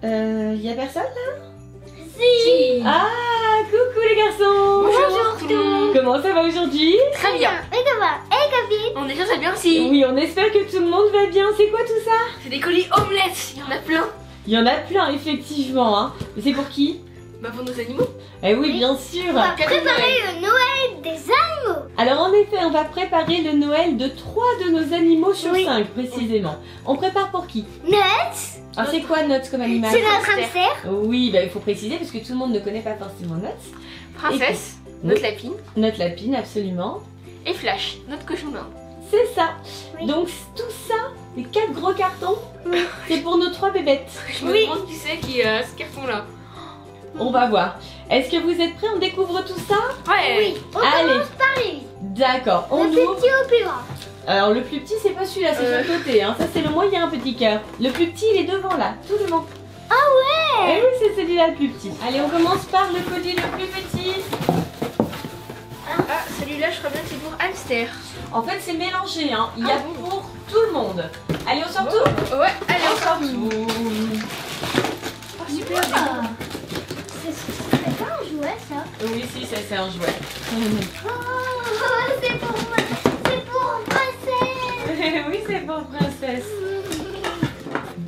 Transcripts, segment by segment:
Y a personne là? Si. Ah, coucou les garçons. Bonjour tout le monde. Comment ça va aujourd'hui? Très bien. Et comment? Et Gabi? On est très bien aussi. Oui, on espère que tout le monde va bien. C'est quoi tout ça? C'est des colis omelettes. Il y en a plein. Il y en a plein effectivement, hein. Mais c'est pour qui? Bah pour nos animaux. Eh oui, Oui. bien sûr. On va Cadeau de préparer le Noël des animaux. Alors en effet, on va préparer le Noël de 3 de nos animaux sur Oui. 5 précisément. On prépare pour qui? Nuts, Alors c'est quoi Nuts comme animal? c'est notre hamster. hamster. Oui, bah, il faut préciser parce que tout le monde ne connaît pas forcément Nuts. Princesse, Oui. notre lapine. Notre lapine, absolument. Et Flash, notre cochon d'Inde. C'est ça. Oui. Donc tout ça, les 4 gros cartons, c'est pour nos 3 bébêtes. Je me demande qui c'est qui a ce carton là. On va voir. Est-ce que vous êtes prêts? On découvre tout ça? Ouais. Oui, on Allez. commence par lui. D'accord, on Le ouvre. petit au plus grand. Alors le plus petit, c'est pas celui-là, c'est sur le côté. Hein. Ça c'est le moyen petit cœur. Le plus petit, il est devant là, tout devant. Ah ouais. Eh oui, c'est celui-là le plus petit. Allez, on commence par le colis le plus petit. Ah, celui-là, je crois bien que c'est pour hamster. En fait, c'est mélangé. Hein. Il y a Ah bon. pour tout le monde. Allez, on sort tout. Ouais, allez, On on sort sort tout. tout. Oh, super. Ah. C'est pas un jouet ça. Oui, si, ça c'est un jouet. Oh, c'est pour moi. C'est pour princesse. Oui, c'est pour princesse.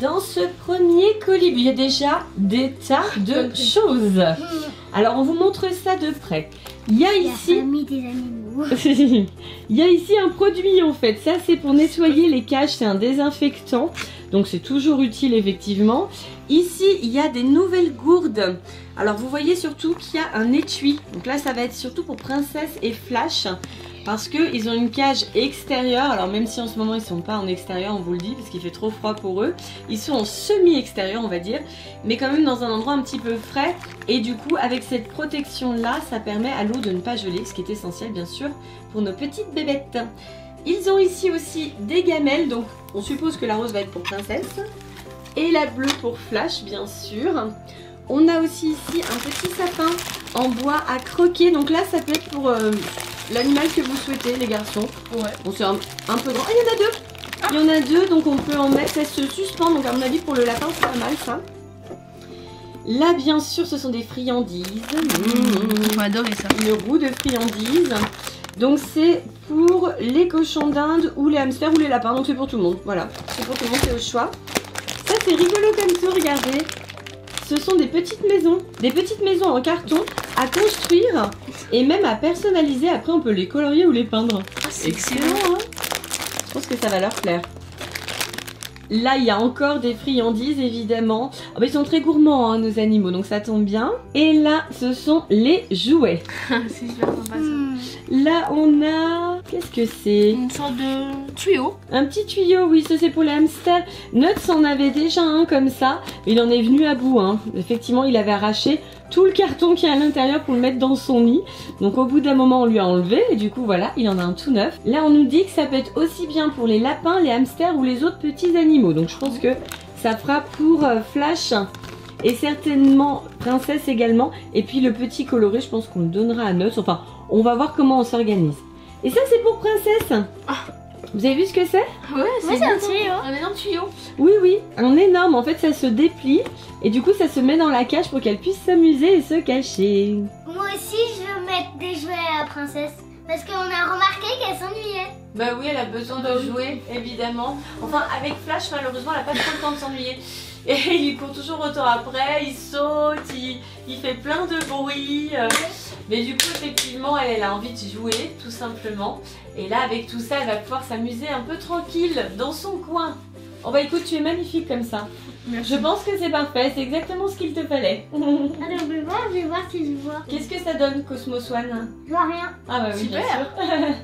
Dans ce premier colis, il y a déjà des tas de choses. Alors, on vous montre ça de près. Il y a La ici, famille des animaux. il y a ici un produit en fait. Ça, c'est pour nettoyer les cages. C'est un désinfectant. Donc, c'est toujours utile effectivement. Ici, il y a des nouvelles gourdes. Alors, vous voyez surtout qu'il y a un étui. Donc là, ça va être surtout pour Princesse et Flash. Parce qu'ils ont une cage extérieure, alors même si en ce moment ils sont pas en extérieur, on vous le dit, parce qu'il fait trop froid pour eux. Ils sont en semi-extérieur, on va dire, mais quand même dans un endroit un petit peu frais. Et du coup, avec cette protection-là, ça permet à l'eau de ne pas geler, ce qui est essentiel bien sûr pour nos petites bébêtes. Ils ont ici aussi des gamelles, donc on suppose que la rose va être pour Princesse. Et la bleue pour Flash, bien sûr. On a aussi ici un petit sapin en bois à croquer, donc là ça peut être pour... l'animal que vous souhaitez, les garçons. Ouais. Bon, c'est un peu grand. Ah, il y en a deux. Il y en a deux, donc on peut en mettre. Ça se suspend, donc à mon avis, pour le lapin, c'est pas mal, ça. Là, bien sûr, ce sont des friandises. On va adorer ça. Une roue de friandises. Donc, c'est pour les cochons d'Inde ou les hamsters ou les lapins. Donc, c'est pour tout le monde. Voilà. C'est pour tout le monde, c'est au choix. Ça, c'est rigolo comme tout, regardez. Ce sont des petites maisons en carton à construire et même à personnaliser. Après, on peut les colorier ou les peindre. C'est Excellent, hein? Je pense que ça va leur plaire. Là, il y a encore des friandises, évidemment. Oh, mais ils sont très gourmands, hein, nos animaux, donc ça tombe bien. Et là, ce sont les jouets. C'est super sympa ça. Là, on a... Qu'est-ce que c'est? Une sorte de tuyau. Un petit tuyau, oui, ça c'est pour les hamsters. Nuts en avait déjà un comme ça. Il en est venu à bout, hein. Effectivement, il avait arraché tout le carton qui est à l'intérieur pour le mettre dans son nid. Donc au bout d'un moment, on lui a enlevé et du coup, voilà, il en a un tout neuf. Là, on nous dit que ça peut être aussi bien pour les lapins, les hamsters ou les autres petits animaux. Donc je pense que ça fera pour Flash et certainement Princesse également. Et puis le petit coloré, je pense qu'on le donnera à Nuts. Enfin, on va voir comment on s'organise. Et ça, c'est pour Princesse. Vous avez vu ce que c'est? Ouais, c'est un tuyau. Un énorme tuyau. Oui, oui, un énorme. En fait, ça se déplie et du coup, ça se met dans la cage pour qu'elle puisse s'amuser et se cacher. Moi aussi, je veux mettre des jouets à la princesse. Parce qu'on a remarqué qu'elle s'ennuyait. Bah oui, elle a besoin de jouer, évidemment. Enfin, avec Flash, malheureusement, elle n'a pas trop le temps de s'ennuyer. Et il court toujours autant après, il saute, il fait plein de bruit. Mais du coup, effectivement, elle a envie de jouer, tout simplement. Et là, avec tout ça, elle va pouvoir s'amuser un peu tranquille, dans son coin. Oh bah écoute, tu es magnifique comme ça. Merci. Je pense que c'est parfait, c'est exactement ce qu'il te fallait. Allez, je vais voir si je vois. Qu'est-ce que ça donne, Cosmos One? Je vois rien. Ah bah oui, Super. bien sûr.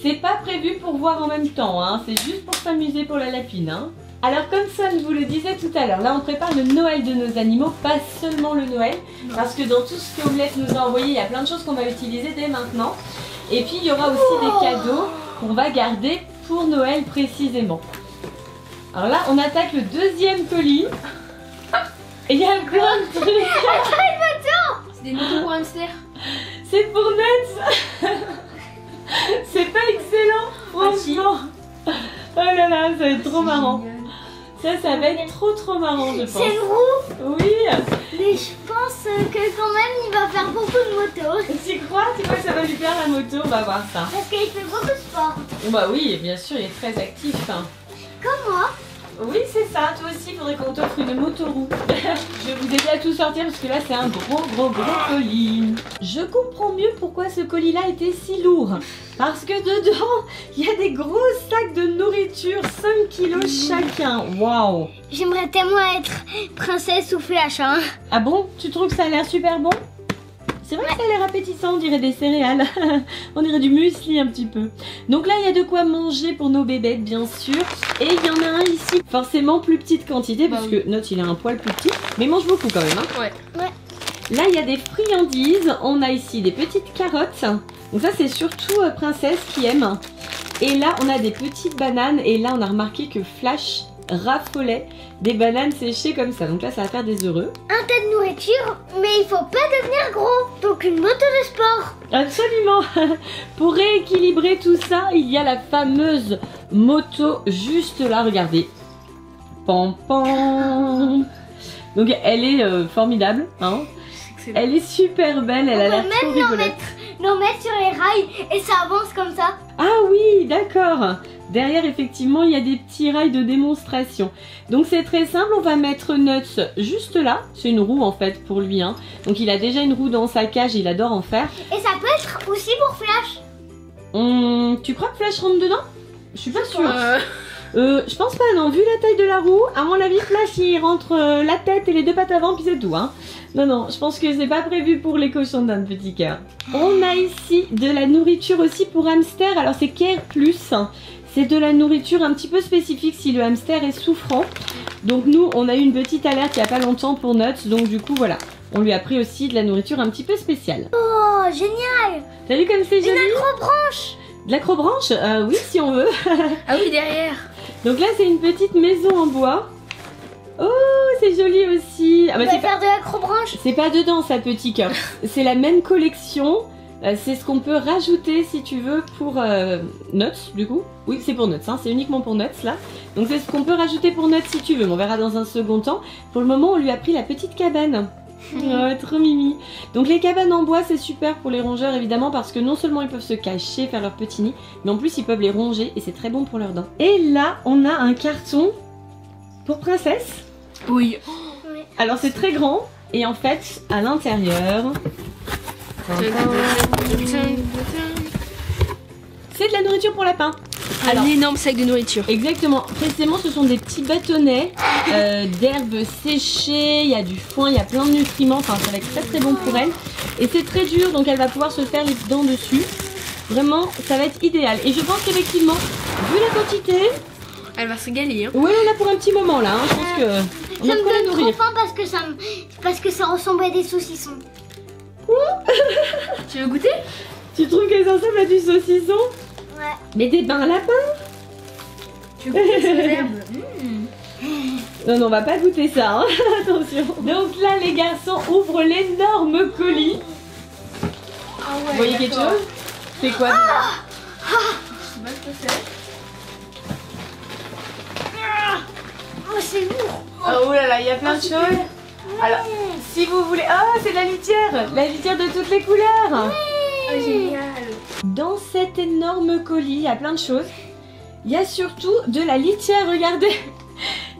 C'est pas prévu pour voir en même temps, hein. C'est juste pour s'amuser pour la lapine. Hein. Alors comme ça, je vous le disais tout à l'heure, là on prépare le Noël de nos animaux, pas seulement le Noël, parce que dans tout ce que Omelette nous a envoyé, il y a plein de choses qu'on va utiliser dès maintenant. Et puis il y aura aussi des cadeaux qu'on va garder pour Noël précisément. Alors là, on attaque le deuxième colis. Et il y a plein de trucs. C'est des motos pour hamster. C'est pour Nuts. C'est pas excellent, franchement. Oh là là, ça va être trop marrant. Ça va être trop marrant, je pense. C'est une roue, Oui. mais je pense que quand même il va faire beaucoup de moto. Tu crois que ça va lui faire la moto? On va voir ça. Parce qu'il fait beaucoup de sport. Bah oui, bien sûr, il est très actif. Hein. Comme moi. Oui, c'est ça. Toi aussi, il faudrait qu'on t'offre une motoroue. Je vais vous aider à tout sortir parce que là, c'est un gros colis. Je comprends mieux pourquoi ce colis-là était si lourd. Parce que dedans, il y a des gros sacs de nourriture, 5 kilos chacun. Waouh! J'aimerais tellement être princesse ou Flash. Hein. Ah bon? Tu trouves que ça a l'air super bon? C'est vrai que ça a l'air appétissant, on dirait des céréales. On dirait du muesli un petit peu. Donc là, il y a de quoi manger pour nos bébêtes, bien sûr. Et il y en a un ici, forcément plus petite quantité, parce que Note, il a un poil plus petit. Mais il mange beaucoup quand même. Hein. Ouais. Là, il y a des friandises. On a ici des petites carottes. Donc ça, c'est surtout Princesse qui aime. Et là, on a des petites bananes. Et là, on a remarqué que Flash raffolait des bananes séchées comme ça. Donc là, ça va faire des heureux. Un tas de nourriture, mais il faut pas devenir gros. Donc une moto de sport. Absolument. Pour rééquilibrer tout ça, il y a la fameuse moto juste là, regardez. Pam pam. Donc elle est formidable, hein. Elle est super belle, elle a l'air trop rigolote. L'en mettre sur les rails et ça avance comme ça. Ah oui, d'accord. Derrière, effectivement, il y a des petits rails de démonstration. Donc c'est très simple, on va mettre Nuts juste là. C'est une roue en fait pour lui. Hein. Donc il a déjà une roue dans sa cage, il adore en faire. Et ça peut être aussi pour Flash. Tu crois que Flash rentre dedans? Je suis pas sûre. Je pense pas, non. Vu la taille de la roue, à mon avis, Flash il rentre la tête et les deux pattes avant, puis c'est tout. Hein. Non, je pense que c'est pas prévu pour les cochons d'un petit cœur. On a ici de la nourriture aussi pour hamster. Alors c'est Care Plus. C'est de la nourriture un petit peu spécifique si le hamster est souffrant. Donc nous, on a eu une petite alerte il y a pas longtemps pour Nuts. Donc du coup, voilà. On lui a pris aussi de la nourriture un petit peu spéciale. Oh, génial! T'as vu comme c'est joli? Une acrobranche! De l'acrobranche? Oui, si on veut. Ah oui, derrière. Donc là, c'est une petite maison en bois. Oh, c'est joli aussi. Ah, bah, Tu vas faire de l'acrobranche? C'est pas dedans, ça, petit cœur. C'est la même collection. C'est ce qu'on peut rajouter si tu veux pour Nuts, du coup. Oui, c'est pour Nuts, hein. C'est uniquement pour Nuts, là. Donc c'est ce qu'on peut rajouter pour Nuts si tu veux. On verra dans un second temps. Pour le moment, on lui a pris la petite cabane. Oh, trop mimi. Donc les cabanes en bois, c'est super pour les rongeurs, évidemment, parce que non seulement ils peuvent se cacher, faire leur petit nid, mais en plus ils peuvent les ronger et c'est très bon pour leurs dents. Et là, on a un carton pour Princesse. Oui. Alors c'est très grand et en fait, à l'intérieur... C'est de la nourriture pour lapin. Un énorme sac de nourriture. Exactement. Précisément, ce sont des petits bâtonnets d'herbes séchées. Il y a du foin, il y a plein de nutriments. Enfin, ça va être très bon pour elle. Et c'est très dur, donc elle va pouvoir se faire les dents dessus. Vraiment, ça va être idéal. Et je pense qu'effectivement, vu la quantité, elle va se régaler. Hein. Oui, on a pour un petit moment là. Hein. Je pense que on a de quoi la nourrir. Ça me donne trop faim parce que ça ressemble à des saucissons. Tu veux goûter? Tu trouves qu'elle ressemble à du saucisson? Ouais. Mais des bains à lapin? Tu veux goûter ces herbes? Non, on va pas goûter ça, hein. Attention. Donc là, les garçons ouvrent l'énorme colis. Ah ouais, vous voyez quelque chose? C'est quoi? Je sais pas ce que c'est. Oh, c'est lourd. Oh là là, il y a plein de choses. Alors, si vous voulez... Oh, c'est de la litière de toutes les couleurs. Oh, génial. Dans cet énorme colis, il y a plein de choses. Il y a surtout de la litière, regardez.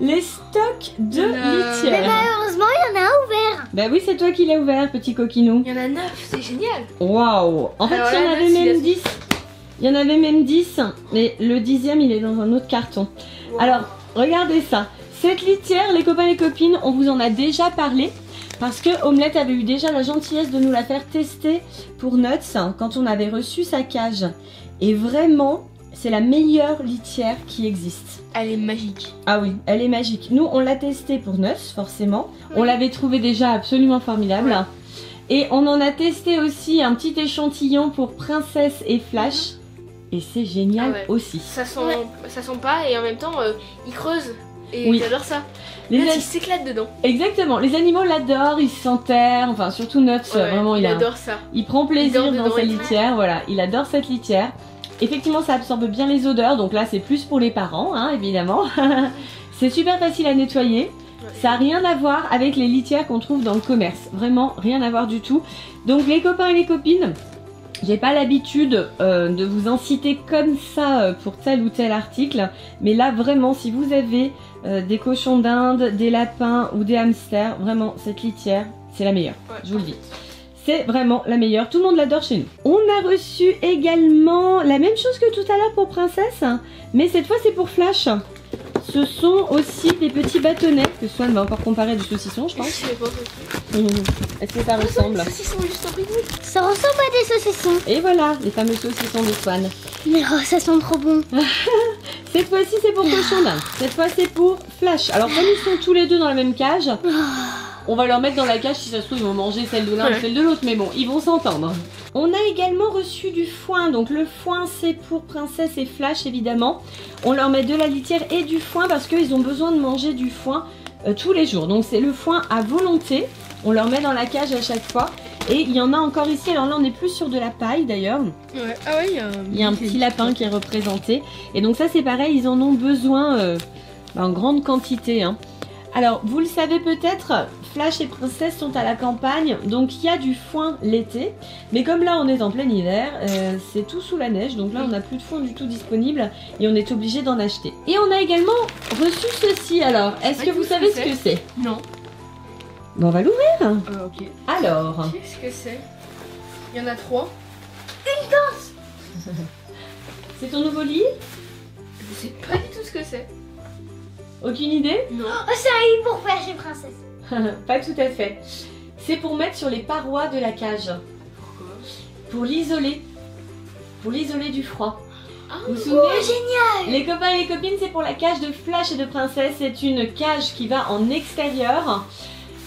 Les stocks de Mais litière. malheureusement, il y en a un ouvert. Bah oui, c'est toi qui l'as ouvert, petit coquinou. Il y en a 9, c'est génial. Waouh. En fait, Alors il y en là, avait même 10. Il y en avait même 10, mais le 10e, il est dans un autre carton. Wow. Alors, regardez ça. Cette litière, les copains et les copines, on vous en a déjà parlé. Parce que Omelette avait eu déjà la gentillesse de nous la faire tester pour Nuts quand on avait reçu sa cage. Et vraiment, c'est la meilleure litière qui existe. Elle est magique. Ah oui, elle est magique. Nous, on l'a testée pour Nuts, forcément. Oui. On l'avait trouvé déjà absolument formidable. Ouais. Et on en a testé aussi un petit échantillon pour Princesse et Flash. Et c'est génial aussi. Ça sent pas et en même temps, il creuse. Et oui. j'adore ça. Ils s'éclatent dedans. Exactement. Les animaux l'adorent, ils s'enterrent. Enfin, surtout Nuts, vraiment, il adore ça. Il prend plaisir dans sa litière. Voilà, il adore cette litière. Effectivement, ça absorbe bien les odeurs. Donc là, c'est plus pour les parents, hein, évidemment. C'est super facile à nettoyer. Ça n'a rien à voir avec les litières qu'on trouve dans le commerce. Vraiment, rien à voir du tout. Donc les copains et les copines, j'ai pas l'habitude de vous inciter comme ça pour tel ou tel article. Mais là, vraiment, si vous avez des cochons d'Inde, des lapins ou des hamsters, vraiment, cette litière, c'est la meilleure. Ouais, je vous le dis. C'est vraiment la meilleure. Tout le monde l'adore chez nous. On a reçu également la même chose que tout à l'heure pour Princesse. Mais cette fois, c'est pour Flash. Ce sont aussi des petits bâtonnets que Swan va encore comparer à du saucisson, je pense. Est-ce que ça ressemble? Ça ressemble à des saucissons. Et voilà, les fameux saucissons de Swan. Mais oh, ça sent trop bon. Cette fois-ci, c'est pour Cochon d'Inde. Cette fois, c'est pour Flash. Alors, comme ils sont tous les deux dans la même cage, on va leur mettre dans la cage. Si ça se trouve, ils vont manger celle de l'un ou celle de l'autre. Mais bon, ils vont s'entendre. On a également reçu du foin. Donc, le foin, c'est pour Princesse et Flash, évidemment. On leur met de la litière et du foin parce qu'ils ont besoin de manger du foin tous les jours. Donc, c'est le foin à volonté. On leur met dans la cage à chaque fois. Et il y en a encore ici. Alors là, on est plus sur de la paille d'ailleurs. Ouais. Ah ouais, il y a un petit lapin qui est représenté. Et donc ça, c'est pareil, ils en ont besoin en grande quantité. Hein. Alors, vous le savez peut-être, Flash et Princesse sont à la campagne. Donc il y a du foin l'été. Mais comme là, on est en plein hiver, c'est tout sous la neige. Donc là, on n'a plus de foin du tout disponible. Et on est obligé d'en acheter. Et on a également reçu ceci. Alors, est-ce que vous savez ce que c'est? Non. Bon, on va l'ouvrir. Ok. Alors. Qu'est-ce que c'est? Il y en a 3. Une danse. C'est ton nouveau lit? Je sais pas du tout ce que c'est. Aucune idée? Non. Oh, c'est un lit pour Flash et Princesse. Pas tout à fait. C'est pour mettre sur les parois de la cage. Pourquoi? Pour l'isoler. Pour l'isoler du froid. Ah, vous vous souvenez? Oh, génial. Les copains et les copines, c'est pour la cage de Flash et de Princesse. C'est une cage qui va en extérieur.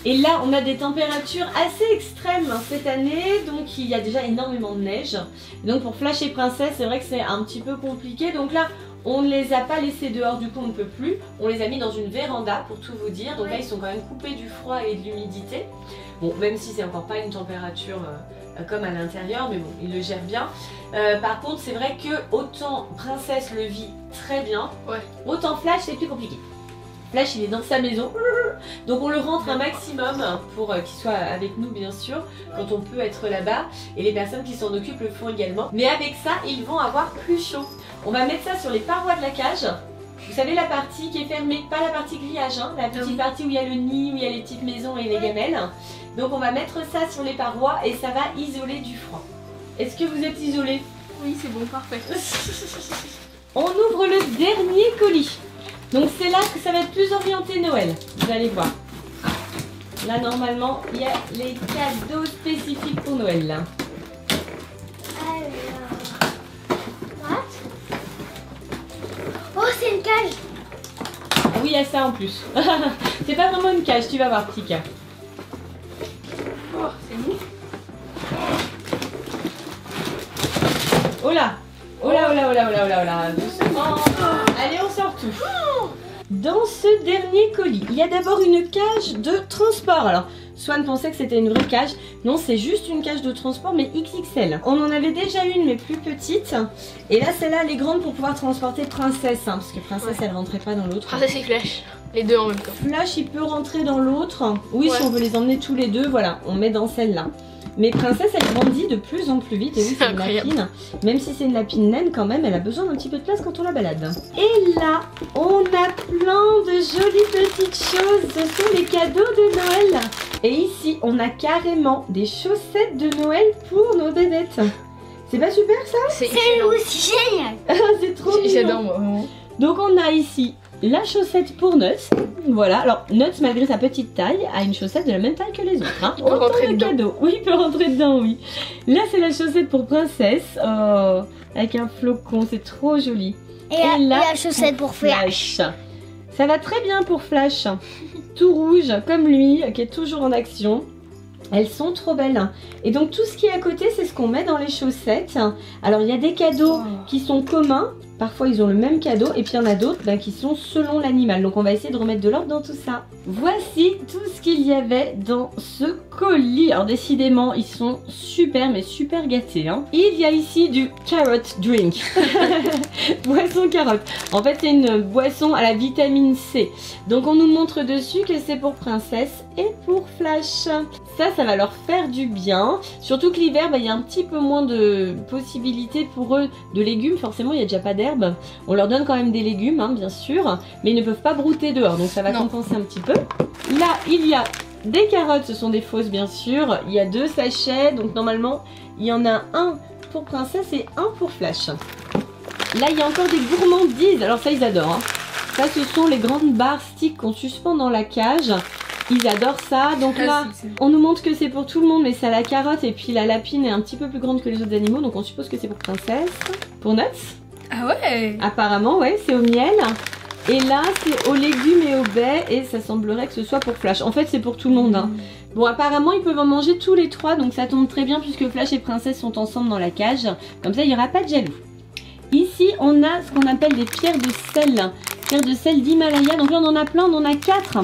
Et là, on a des températures assez extrêmes cette année, donc il y a déjà énormément de neige. Et donc pour Flash et Princesse, c'est vrai que c'est un petit peu compliqué. Donc là, on ne les a pas laissés dehors, du coup on ne peut plus. On les a mis dans une véranda pour tout vous dire. Donc là, ils sont quand même coupés du froid et de l'humidité. Bon, même si c'est encore pas une température comme à l'intérieur, mais bon, ils le gèrent bien. Par contre, c'est vrai que autant Princesse le vit très bien, autant Flash c'est plus compliqué. Flash, il est dans sa maison, donc on le rentre un maximum pour qu'il soit avec nous bien sûr, quand on peut être là-bas. Et les personnes qui s'en occupent le font également. Mais avec ça, ils vont avoir plus chaud. On va mettre ça sur les parois de la cage. Vous savez la partie qui est fermée, pas la partie grillage, hein, la petite partie où il y a le nid, où il y a les petites maisons et les gamelles. Donc on va mettre ça sur les parois et ça va isoler du froid. Est-ce que vous êtes isolés? Oui, c'est bon, parfait. On ouvre le dernier colis. Donc c'est là que ça va être plus orienté Noël, vous allez voir. Là normalement il y a les cadeaux spécifiques pour Noël là. Alors... What? Oh, c'est une cage. Ah oui, il y a ça en plus. C'est pas vraiment une cage, tu vas voir petit cas. Oh, c'est mou. Oh là. Oh là, oh là, oh là, oh là, oh là, oh là. Doucement. Allez, on sort tout. Dans ce dernier colis, il y a d'abord une cage de transport. Alors, Swan pensait que c'était une vraie cage. Non, c'est juste une cage de transport, mais XXL. On en avait déjà une, mais plus petite. Et là, celle-là, elle est grande pour pouvoir transporter Princesse. Hein, parce que Princesse, elle rentrait pas dans l'autre. Princesse et Flash, les deux en même temps. Flash, il peut rentrer dans l'autre. Oui, si on veut les emmener tous les deux, voilà, on met dans celle-là. Mais Princesse, elle grandit de plus en plus vite. Et oui, c'est une lapine. Même si c'est une lapine naine, quand même, elle a besoin d'un petit peu de place quand on la balade. Et là, on a plein de jolies petites choses. Ce sont les cadeaux de Noël. Et ici, on a carrément des chaussettes de Noël pour nos bébêtes. C'est pas super ça? C'est aussi génial. C'est trop mignon. J'adore moi. Donc on a ici la chaussette pour Nuts. Voilà, alors Nuts, malgré sa petite taille, a une chaussette de la même taille que les autres. Hein. Il peut rentrer dedans. Cadeau. Oui, il peut rentrer dedans, oui. Là, c'est la chaussette pour Princesse. Oh, avec un flocon, c'est trop joli. Et la chaussette pour Flash. Ça va très bien pour Flash. Tout rouge, comme lui, qui est toujours en action. Elles sont trop belles. Et donc tout ce qui est à côté, c'est ce qu'on met dans les chaussettes. Alors il y a des cadeaux qui sont communs Parfois ils ont le même cadeau et puis il y en a d'autres qui sont selon l'animal. Donc on va essayer de remettre de l'ordre dans tout ça. Voici tout ce qu'il y avait dans ce colis. Alors décidément ils sont super mais super gâtés. Hein. Il y a ici du carrot drink. Boisson carotte. En fait c'est une boisson à la vitamine C. Donc on nous montre dessus que c'est pour Princesse et pour Flash. Ça va leur faire du bien. Surtout que l'hiver il y a un petit peu moins de possibilités pour eux de légumes. Forcément il n'y a déjà pas d'herbe. On leur donne quand même des légumes hein, bien sûr. Mais ils ne peuvent pas brouter dehors. Donc ça va compenser un petit peu. Là il y a des carottes. Ce sont des fausses bien sûr. Il y a 2 sachets. Donc normalement il y en a un pour Princesse et un pour Flash. Là il y a encore des gourmandises. Alors ça ils adorent. Hein. Ça ce sont les grandes barres sticks qu'on suspend dans la cage. Ils adorent ça. Donc là on nous montre que c'est pour tout le monde. Mais ça la carotte et puis la lapine est un petit peu plus grande que les autres animaux. Donc on suppose que c'est pour Princesse. Pour Nuts. Ah ouais. Apparemment ouais c'est au miel. Et là c'est aux légumes et aux baies. Et ça semblerait que ce soit pour Flash. En fait c'est pour tout le monde hein. Bon apparemment ils peuvent en manger tous les 3. Donc ça tombe très bien puisque Flash et Princesse sont ensemble dans la cage. Comme ça il n'y aura pas de jaloux. Ici on a ce qu'on appelle des pierres de sel. Pierres de sel d'Himalaya. Donc là on en a plein, on en a 4.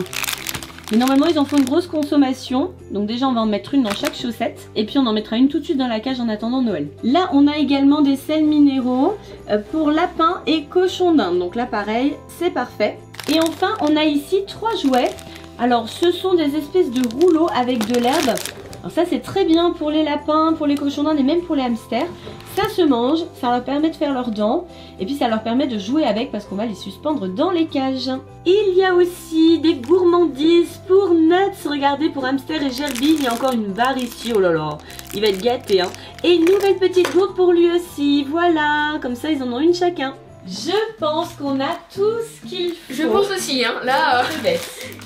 Mais normalement ils en font une grosse consommation. Donc déjà on va en mettre une dans chaque chaussette. Et puis on en mettra une tout de suite dans la cage en attendant Noël. Là on a également des sels minéraux pour lapin et cochon d'Inde. Donc là pareil c'est parfait. Et enfin on a ici 3 jouets. Alors ce sont des espèces de rouleaux avec de l'herbe. Alors ça c'est très bien pour les lapins, pour les cochons d'Inde et même pour les hamsters. Ça se mange, ça leur permet de faire leurs dents et puis ça leur permet de jouer avec parce qu'on va les suspendre dans les cages. Il y a aussi des gourmandises pour Nuts. Regardez pour hamster et Gerbil, il y a encore une barre ici. Oh là là, il va être gâté hein. Et une nouvelle petite gourde pour lui aussi. Voilà, comme ça ils en ont une chacun. Je pense qu'on a tout ce qu'il faut. Je pense aussi hein. Là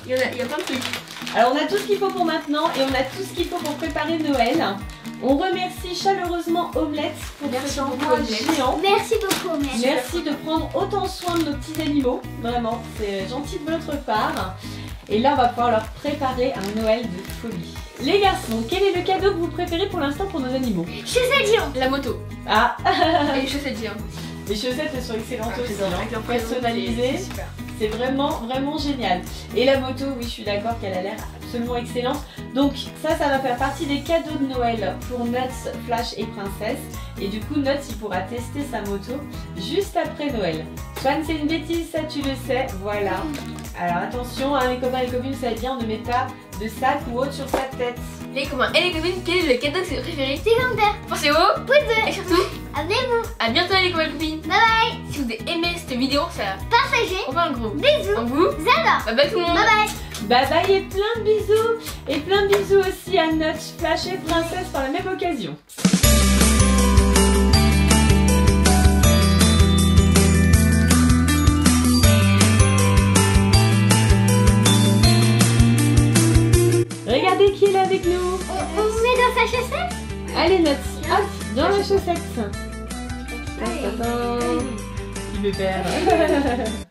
il y a plein de trucs. Alors on a tout ce qu'il faut pour maintenant et on a tout ce qu'il faut pour préparer Noël. On remercie chaleureusement Omelette pour ce envoi géant. Merci beaucoup Omelette. Merci de prendre autant soin de nos petits animaux. Vraiment, c'est gentil de votre part. Et là, on va pouvoir leur préparer un Noël de folie. Les garçons, quel est le cadeau que vous préférez pour l'instant pour nos animaux? Chaussettes géantes. La moto. Ah. Et les chaussettes géantes. Les chaussettes, elles sont excellentes aussi. Avec leur personnalisées. C'est super. C'est vraiment génial. Et la moto, oui, je suis d'accord qu'elle a l'air absolument excellente. Donc ça va faire partie des cadeaux de Noël pour Nuts, Flash et Princesse. Et du coup, Nuts, il pourra tester sa moto juste après Noël. Swan, c'est une bêtise, ça tu le sais. Voilà. Alors attention, hein, les copains et les copines, vous savez bien, on ne met pas de sac ou autre sur sa tête. Les copains et les copines, quel est le cadeau que vous préférez? C'est comme ça. Pensez au pouce bleu. Et surtout, abonnez-vous. à bientôt les copains et les copines. Bye bye. Si vous avez aimé cette vidéo, ça Partagez. on fait un gros Bisous. on vous Zada. bye bye tout le monde. Bye bye. Bye bye et plein de bisous. Et plein de bisous aussi à Nuts, Flash et Princesse par la même occasion. Regardez qui est là avec nous. On vous met dans sa chaussette. Allez Nuts, hop, dans la chaussette. Il me perd.